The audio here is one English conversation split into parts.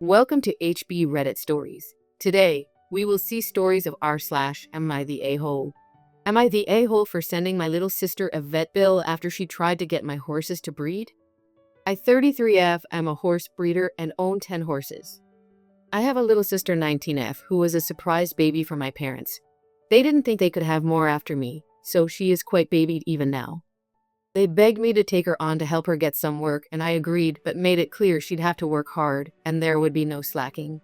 Welcome to HB Reddit Stories. Today, we will see stories of r/Am I the a-hole? Am I the a-hole for sending my little sister a vet bill after she tried to get my horses to breed? I 33F am a horse breeder and own 10 horses. I have a little sister 19F who was a surprise baby for my parents. They didn't think they could have more after me, so she is quite babied even now. They begged me to take her on to help her get some work, and I agreed, but made it clear she'd have to work hard and there would be no slacking.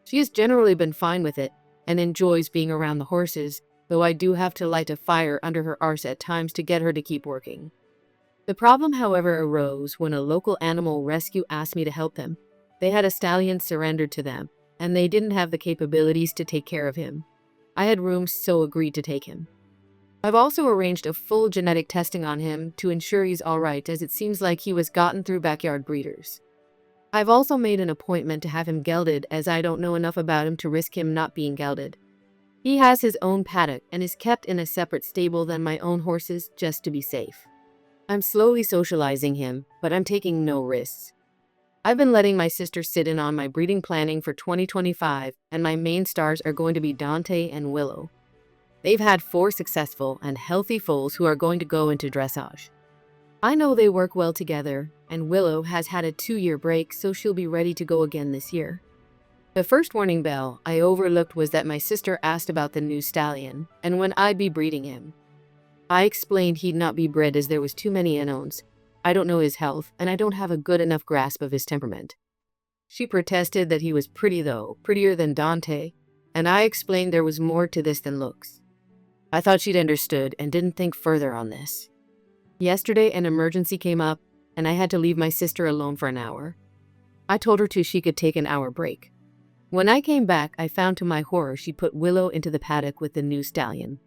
She has generally been fine with it and enjoys being around the horses, though I do have to light a fire under her arse at times to get her to keep working. The problem, however, arose when a local animal rescue asked me to help them. They had a stallion surrendered to them, and they didn't have the capabilities to take care of him. I had room, so agreed to take him. I've also arranged a full genetic testing on him to ensure he's alright, as it seems like he was gotten through backyard breeders. I've also made an appointment to have him gelded, as I don't know enough about him to risk him not being gelded. He has his own paddock and is kept in a separate stable than my own horses, just to be safe. I'm slowly socializing him, but I'm taking no risks. I've been letting my sister sit in on my breeding planning for 2025, and my main stars are going to be Dante and Willow. They've had 4 successful and healthy foals who are going to go into dressage. I know they work well together, and Willow has had a 2-year break, so she'll be ready to go again this year. The first warning bell I overlooked was that my sister asked about the new stallion and when I'd be breeding him. I explained he'd not be bred as there was too many unknowns. I don't know his health, and I don't have a good enough grasp of his temperament. She protested that he was pretty though, prettier than Dante, and I explained there was more to this than looks. I thought she'd understood and didn't think further on this. Yesterday, an emergency came up, and I had to leave my sister alone for an hour. I told her she could take an hour break. When I came back, I found to my horror she'd put Willow into the paddock with the new stallion.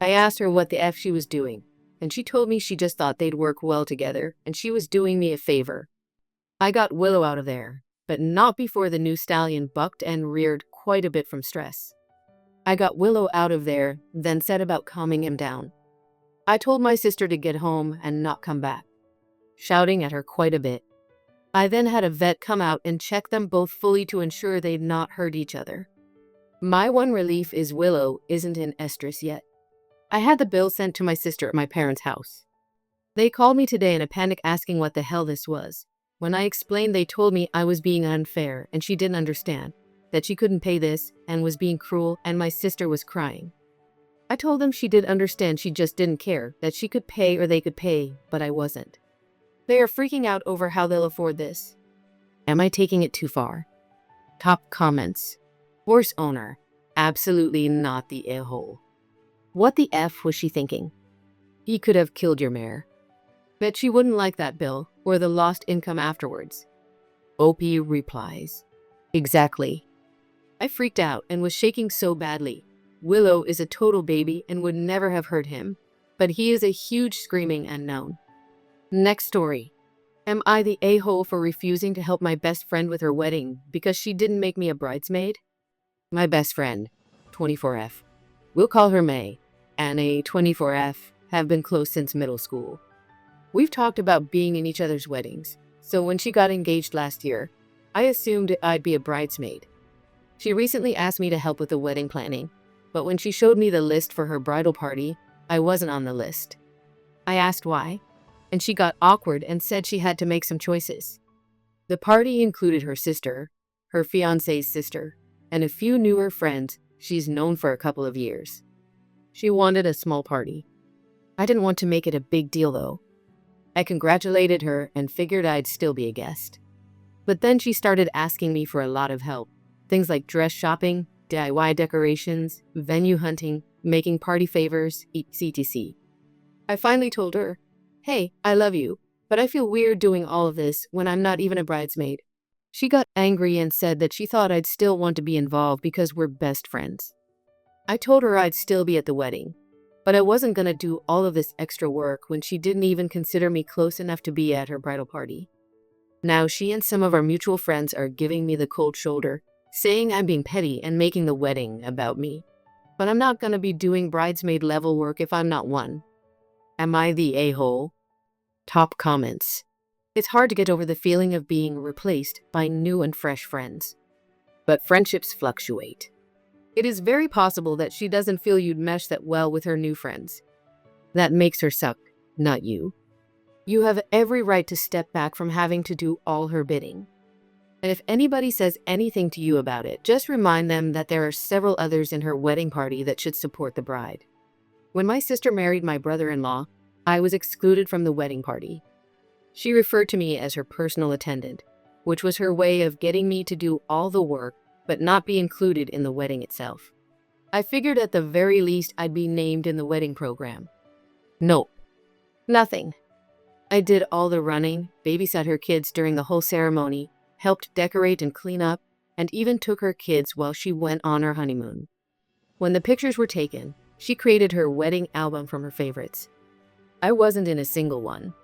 I asked her what the F she was doing, and she told me she just thought they'd work well together, and she was doing me a favor. I got Willow out of there, but not before the new stallion bucked and reared quite a bit from stress. I got Willow out of there, then set about calming him down. I told my sister to get home and not come back, shouting at her quite a bit. I then had a vet come out and check them both fully to ensure they'd not hurt each other. My one relief is Willow isn't in estrus yet. I had the bill sent to my sister at my parents' house. They called me today in a panic asking what the hell this was. When I explained, they told me I was being unfair and she didn't understand, that she couldn't pay this and was being cruel, and my sister was crying. I told them she did understand, she just didn't care, that she could pay or they could pay, but I wasn't. They are freaking out over how they'll afford this. Am I taking it too far? Top comments. Horse owner, absolutely not the a-hole. What the F was she thinking? He could have killed your mare. Bet she wouldn't like that bill or the lost income afterwards. OP replies. Exactly. I freaked out and was shaking so badly. Willow is a total baby and would never have hurt him, but he is a huge screaming unknown. Next story. Am I the a-hole for refusing to help my best friend with her wedding because she didn't make me a bridesmaid? My best friend, 24F. We'll call her May, and a 24F have been close since middle school. We've talked about being in each other's weddings, so when she got engaged last year, I assumed I'd be a bridesmaid. She recently asked me to help with the wedding planning, but when she showed me the list for her bridal party, I wasn't on the list. I asked why, and she got awkward and said she had to make some choices. The party included her sister, her fiancé's sister, and a few newer friends she's known for a couple of years. She wanted a small party. I didn't want to make it a big deal though. I congratulated her and figured I'd still be a guest. But then she started asking me for a lot of help. Things like dress shopping, DIY decorations, venue hunting, making party favors, etc. I finally told her, hey, I love you, but I feel weird doing all of this when I'm not even a bridesmaid. She got angry and said that she thought I'd still want to be involved because we're best friends. I told her I'd still be at the wedding, but I wasn't going to do all of this extra work when she didn't even consider me close enough to be at her bridal party. Now she and some of our mutual friends are giving me the cold shoulder, saying I'm being petty and making the wedding about me. But I'm not going to be doing bridesmaid level work if I'm not one. Am I the a-hole? Top comments. It's hard to get over the feeling of being replaced by new and fresh friends. But friendships fluctuate. It is very possible that she doesn't feel you'd mesh that well with her new friends. That makes her suck, not you. You have every right to step back from having to do all her bidding. And if anybody says anything to you about it, just remind them that there are several others in her wedding party that should support the bride. When my sister married my brother-in-law, I was excluded from the wedding party. She referred to me as her personal attendant, which was her way of getting me to do all the work but not be included in the wedding itself. I figured at the very least I'd be named in the wedding program. Nope. Nothing. I did all the running, babysat her kids during the whole ceremony, helped decorate and clean up, and even took her kids while she went on her honeymoon. When the pictures were taken, she created her wedding album from her favorites. I wasn't in a single one.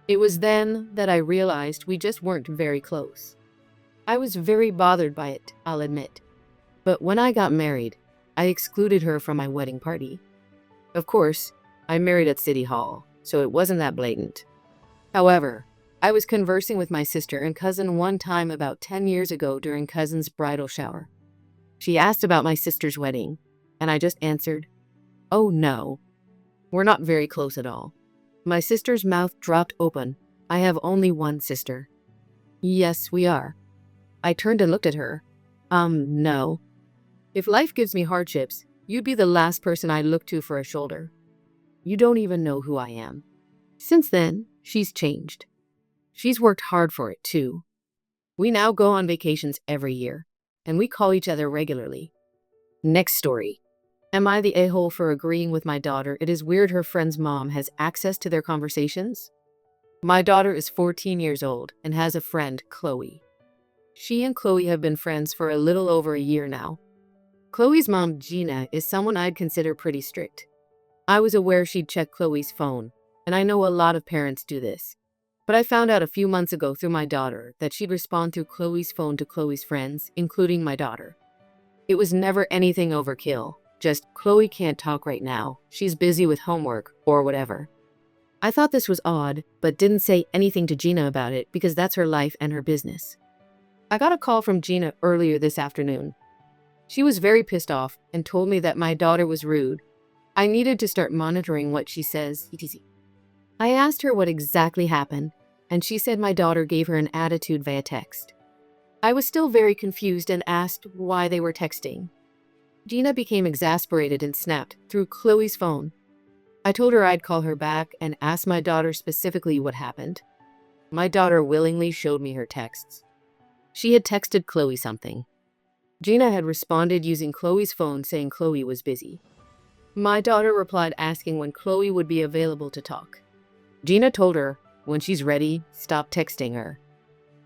It was then that I realized we just weren't very close. I was very bothered by it, I'll admit. But when I got married, I excluded her from my wedding party. Of course, I married at City Hall, so it wasn't that blatant. However, I was conversing with my sister and cousin one time about 10 years ago during cousin's bridal shower. She asked about my sister's wedding, and I just answered, "Oh no, we're not very close at all." My sister's mouth dropped open. I have only one sister. Yes, we are. I turned and looked at her. No. If life gives me hardships, you'd be the last person I'd look to for a shoulder. You don't even know who I am. Since then, she's changed. She's worked hard for it, too. We now go on vacations every year, and we call each other regularly. Next story. Am I the a-hole for agreeing with my daughter it is weird her friend's mom has access to their conversations? My daughter is 14 years old and has a friend, Chloe. She and Chloe have been friends for a little over a year now. Chloe's mom, Gina, is someone I'd consider pretty strict. I was aware she'd check Chloe's phone, and I know a lot of parents do this. But I found out a few months ago through my daughter that she'd respond through Chloe's phone to Chloe's friends, including my daughter. It was never anything overkill, just Chloe can't talk right now, she's busy with homework, or whatever. I thought this was odd, but didn't say anything to Gina about it because that's her life and her business. I got a call from Gina earlier this afternoon. She was very pissed off and told me that my daughter was rude. I needed to start monitoring what she says, etc. I asked her what exactly happened, and she said my daughter gave her an attitude via text. I was still very confused and asked why they were texting. Gina became exasperated and snapped through Chloe's phone. I told her I'd call her back and asked my daughter specifically what happened. My daughter willingly showed me her texts. She had texted Chloe something. Gina had responded using Chloe's phone saying Chloe was busy. My daughter replied asking when Chloe would be available to talk. Gina told her, when she's ready, stop texting her.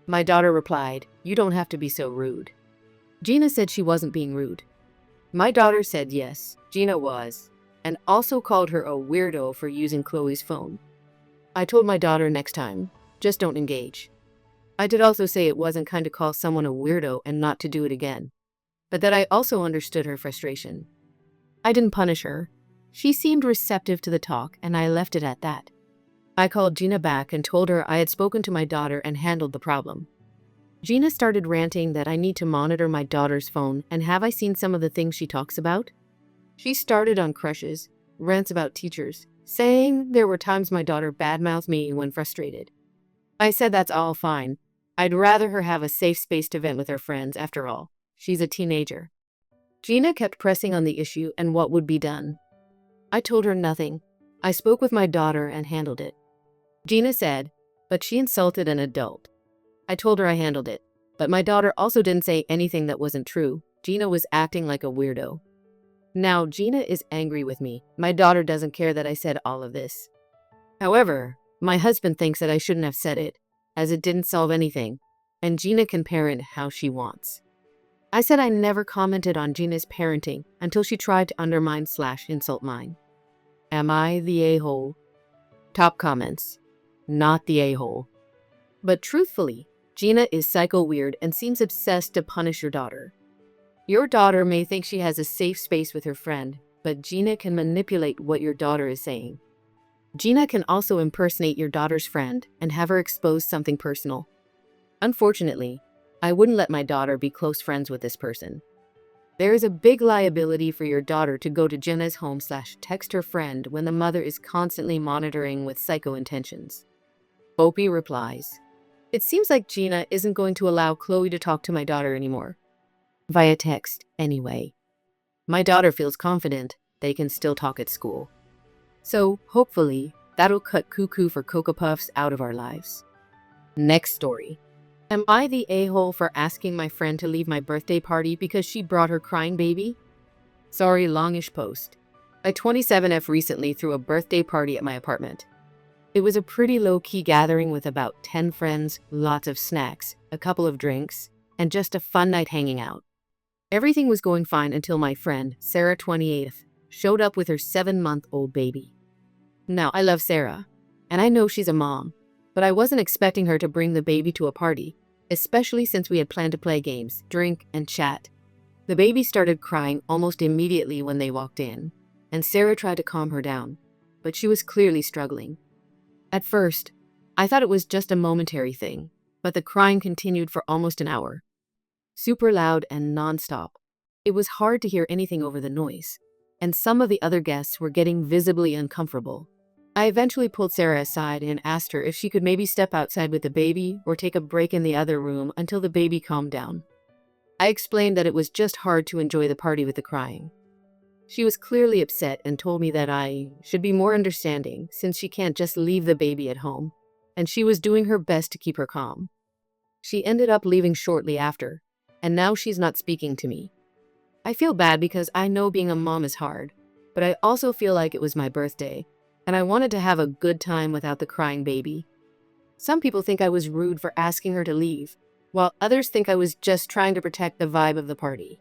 My daughter replied, "You don't have to be so rude." Gina said she wasn't being rude. My daughter said yes, Gina was, and also called her a weirdo for using Chloe's phone. I told my daughter next time, just don't engage. I did also say it wasn't kind to call someone a weirdo and not to do it again, but that I also understood her frustration. I didn't punish her. She seemed receptive to the talk, and I left it at that. I called Gina back and told her I had spoken to my daughter and handled the problem. Gina started ranting that I need to monitor my daughter's phone, and have I seen some of the things she talks about? She started on crushes, rants about teachers, saying there were times my daughter badmouthed me when frustrated. I said that's all fine. I'd rather her have a safe space to vent with her friends, after all. She's a teenager. Gina kept pressing on the issue and what would be done. I told her nothing. I spoke with my daughter and handled it. Gina said, but she insulted an adult. I told her I handled it, but my daughter also didn't say anything that wasn't true. Gina was acting like a weirdo. Now Gina is angry with me. My daughter doesn't care that I said all of this. However, my husband thinks that I shouldn't have said it, as it didn't solve anything, and Gina can parent how she wants. I said I never commented on Gina's parenting until she tried to undermine/insult mine. Am I the a-hole? Top comments. Not the a-hole. But truthfully, Gina is psycho weird and seems obsessed to punish your daughter. Your daughter may think she has a safe space with her friend, but Gina can manipulate what your daughter is saying. Gina can also impersonate your daughter's friend and have her expose something personal. Unfortunately, I wouldn't let my daughter be close friends with this person. There is a big liability for your daughter to go to Gina's home/text her friend when the mother is constantly monitoring with psycho intentions. Opie replies, "It seems like Gina isn't going to allow Chloe to talk to my daughter anymore. Via text, anyway. My daughter feels confident they can still talk at school. So, hopefully, that'll cut Cuckoo for Cocoa Puffs out of our lives." Next story. Am I the a-hole for asking my friend to leave my birthday party because she brought her crying baby? Sorry, longish post. I 27F recently threw a birthday party at my apartment. It was a pretty low-key gathering with about 10 friends, lots of snacks, a couple of drinks, and just a fun night hanging out. Everything was going fine until my friend, Sarah 28th, showed up with her 7-month-old baby. Now, I love Sarah, and I know she's a mom, but I wasn't expecting her to bring the baby to a party, especially since we had planned to play games, drink, and chat. The baby started crying almost immediately when they walked in, and Sarah tried to calm her down, but she was clearly struggling. At first, I thought it was just a momentary thing, but the crying continued for almost an hour. Super loud and non-stop. It was hard to hear anything over the noise, and some of the other guests were getting visibly uncomfortable. I eventually pulled Sarah aside and asked her if she could maybe step outside with the baby or take a break in the other room until the baby calmed down. I explained that it was just hard to enjoy the party with the crying. She was clearly upset and told me that I should be more understanding since she can't just leave the baby at home, and she was doing her best to keep her calm. She ended up leaving shortly after, and now she's not speaking to me. I feel bad because I know being a mom is hard, but I also feel like it was my birthday, and I wanted to have a good time without the crying baby. Some people think I was rude for asking her to leave, while others think I was just trying to protect the vibe of the party.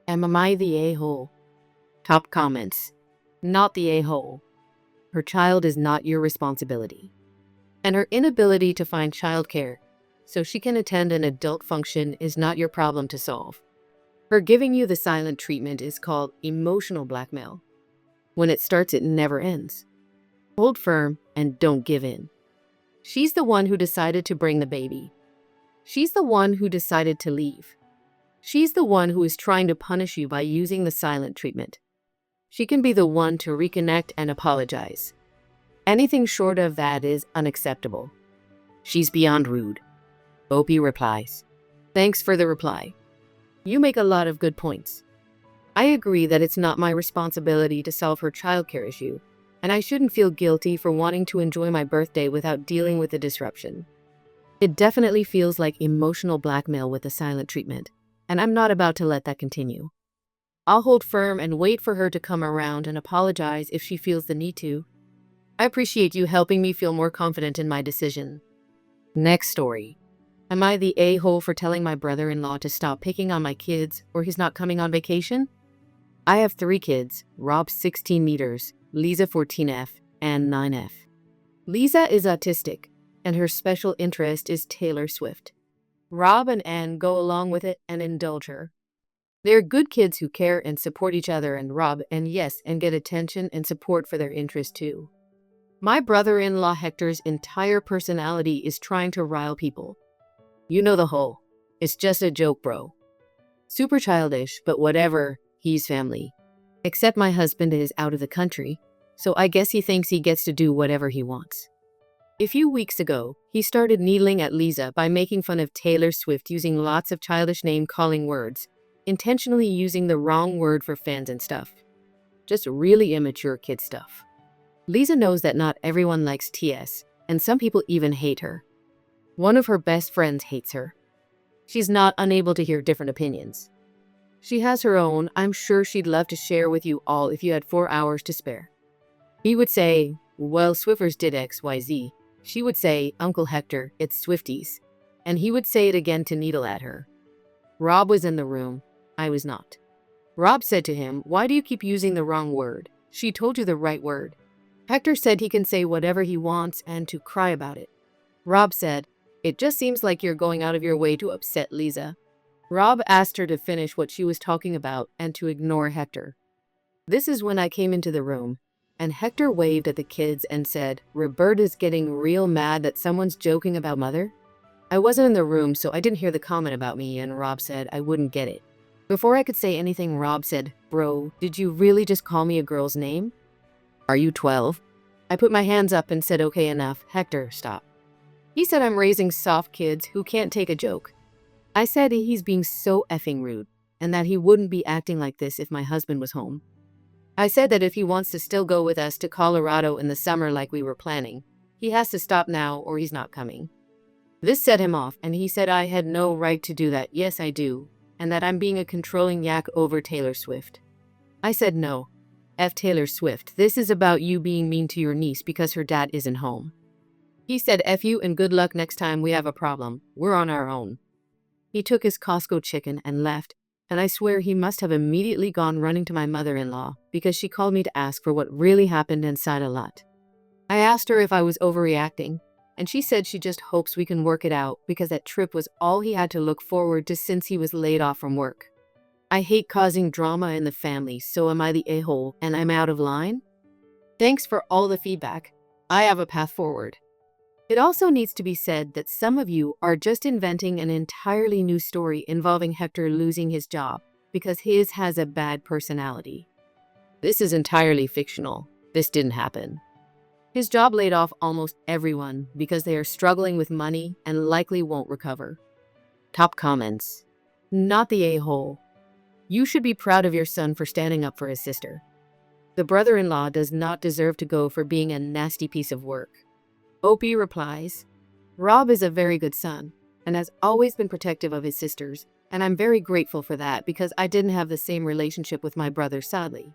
Am I the a-hole? Top comments. Not the a-hole. Her child is not your responsibility. And her inability to find childcare so she can attend an adult function is not your problem to solve. Her giving you the silent treatment is called emotional blackmail. When it starts, it never ends. Hold firm and don't give in. She's the one who decided to bring the baby. She's the one who decided to leave. She's the one who is trying to punish you by using the silent treatment. She can be the one to reconnect and apologize. Anything short of that is unacceptable. She's beyond rude. Opie replies, "Thanks for the reply. You make a lot of good points. I agree that it's not my responsibility to solve her childcare issue, and I shouldn't feel guilty for wanting to enjoy my birthday without dealing with the disruption. It definitely feels like emotional blackmail with the silent treatment, and I'm not about to let that continue. I'll hold firm and wait for her to come around and apologize if she feels the need to. I appreciate you helping me feel more confident in my decision." Next story. Am I the a-hole for telling my brother-in-law to stop picking on my kids or he's not coming on vacation? I have 3 kids, Rob 16 meters, Lisa 14F, and 9F. Lisa is autistic, and her special interest is Taylor Swift. Rob and Anne go along with it and indulge her. They're good kids who care and support each other, and Rob and get attention and support for their interest too. My brother-in-law Hector's entire personality is trying to rile people. You know the whole, "It's just a joke, bro." Super childish, but whatever, he's family. Except my husband is out of the country, so I guess he thinks he gets to do whatever he wants. A few weeks ago, he started needling at Lisa by making fun of Taylor Swift using lots of childish name-calling words, intentionally using the wrong word for fans and stuff. Just really immature kid stuff. Lisa knows that not everyone likes TS, and some people even hate her. One of her best friends hates her. She's not unable to hear different opinions. She has her own. I'm sure she'd love to share with you all if you had 4 hours to spare. He would say, "Well, Swiffers did XYZ." She would say, "Uncle Hector, it's Swifties." And he would say it again to needle at her. Rob was in the room. I was not. Rob said to him, "Why do you keep using the wrong word? She told you the right word." Hector said he can say whatever he wants and to cry about it. Rob said, "It just seems like you're going out of your way to upset Lisa." Rob asked her to finish what she was talking about and to ignore Hector. This is when I came into the room, And Hector waved at the kids and said, Roberta's getting real mad that someone's joking about mother? I wasn't in the room, so I didn't hear the comment about me, and Rob said I wouldn't get it. Before I could say anything, Rob said, Bro, did you really just call me a girl's name? Are you 12? I put my hands up and said, okay, enough. Hector, stop. He said I'm raising soft kids who can't take a joke. I said he's being so effing rude, and that he wouldn't be acting like this if my husband was home. I said that if he wants to still go with us to Colorado in the summer like we were planning, he has to stop now or he's not coming. This set him off, and he said I had no right to do that. Yes, I do, and that I'm being a controlling yak over Taylor Swift. I said no. F Taylor Swift, this is about you being mean to your niece because her dad isn't home. He said F you and good luck next time we have a problem. We're on our own. He took his Costco chicken and left, and I swear he must have immediately gone running to my mother-in-law because she called me to ask for what really happened and sighed a lot. I asked her if I was overreacting, and she said she just hopes we can work it out because that trip was all he had to look forward to since he was laid off from work. I hate causing drama in the family, so am I the a-hole and I'm out of line? Thanks for all the feedback. I have a path forward. It also needs to be said that some of you are just inventing an entirely new story involving Hector losing his job because his has a bad personality. This is entirely fictional. This didn't happen. His job laid off almost everyone because they are struggling with money and likely won't recover. Top comments. Not the a-hole. You should be proud of your son for standing up for his sister. The brother-in-law does not deserve to go for being a nasty piece of work. Opie replies, Rob is a very good son and has always been protective of his sisters, and I'm very grateful for that because I didn't have the same relationship with my brother, sadly.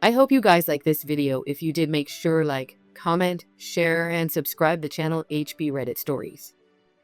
I hope you guys like this video. If you did, make sure like, comment, share, and subscribe the channel HB Reddit Stories.